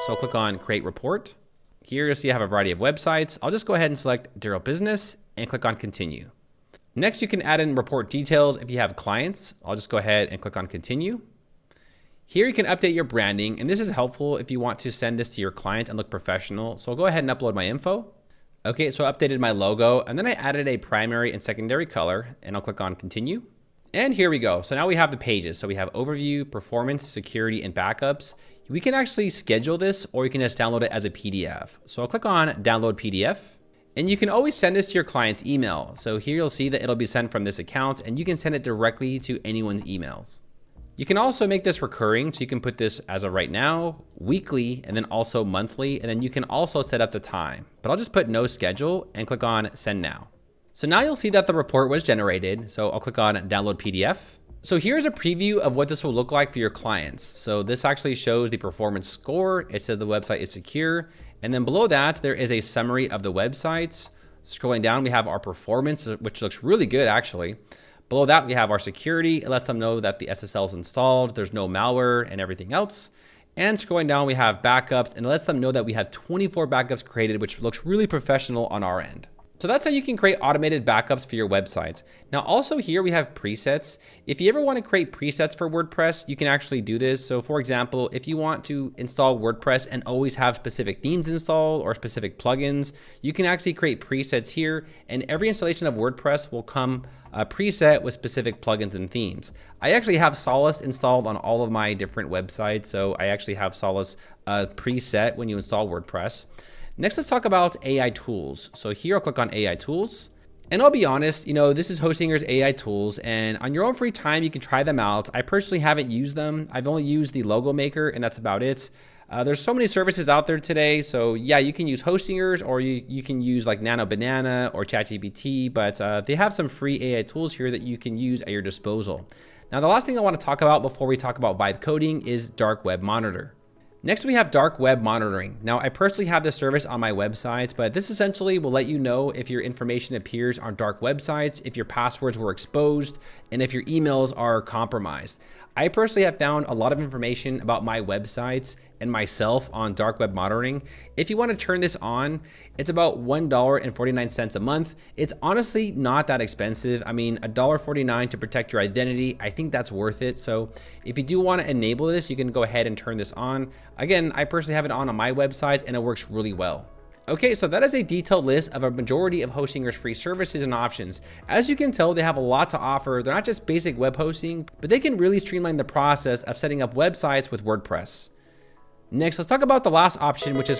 So I'll click on create report. Here you'll see I have a variety of websites. I'll just go ahead and select Daryl Business and click on continue. Next, you can add in report details if you have clients. I'll just go ahead and click on continue. Here you can update your branding, and this is helpful if you want to send this to your client and look professional. So I'll go ahead and upload my info. Okay, so I updated my logo, and then I added a primary and secondary color, and I'll click on continue. And here we go. So now we have the pages. So we have overview, performance, security, and backups. We can actually schedule this, or you can just download it as a PDF. So I'll click on download PDF. And you can always send this to your client's email. So here you'll see that it'll be sent from this account, and you can send it directly to anyone's emails. You can also make this recurring, so you can put this as of right now, weekly, and then also monthly, and then you can also set up the time. But I'll just put no schedule and click on send now. So now you'll see that the report was generated. So I'll click on download PDF. So here's a preview of what this will look like for your clients. So this actually shows the performance score. It says the website is secure. And then below that, there is a summary of the websites. Scrolling down, we have our performance, which looks really good actually. Below that, we have our security. It lets them know that the SSL is installed, there's no malware and everything else. And scrolling down, we have backups, and it lets them know that we have 24 backups created, which looks really professional on our end. So that's how you can create automated backups for your websites. Now also here we have presets. If you ever want to create presets for WordPress, you can actually do this. So for example, if you want to install WordPress and always have specific themes installed or specific plugins, you can actually create presets here, and every installation of WordPress will come preset with specific plugins and themes. I actually have Solace installed on all of my different websites. So I actually have Solace preset when you install WordPress. Next, let's talk about AI tools. So here I'll click on AI tools. And I'll be honest, this is Hostinger's AI tools, and on your own free time, you can try them out. I personally haven't used them. I've only used the logo maker, and that's about it. There's so many services out there today. So yeah, you can use Hostinger's, or you can use like Nano Banana or ChatGPT, but they have some free AI tools here that you can use at your disposal. Now, the last thing I want to talk about before we talk about vibe coding is Dark Web Monitor. Next, we have dark web monitoring. Now, I personally have this service on my websites, but this essentially will let you know if your information appears on dark websites, if your passwords were exposed, and if your emails are compromised. I personally have found a lot of information about my websites and myself on dark web monitoring. If you want to turn this on, it's about $1.49 a month. It's honestly not that expensive. I mean, $1.49 to protect your identity, I think that's worth it. So if you do want to enable this, you can go ahead and turn this on. Again, I personally have it on my website, and it works really well. Okay, so that is a detailed list of a majority of Hostinger's free services and options. As you can tell, they have a lot to offer. They're not just basic web hosting, but they can really streamline the process of setting up websites with WordPress. Next, let's talk about the last option, which is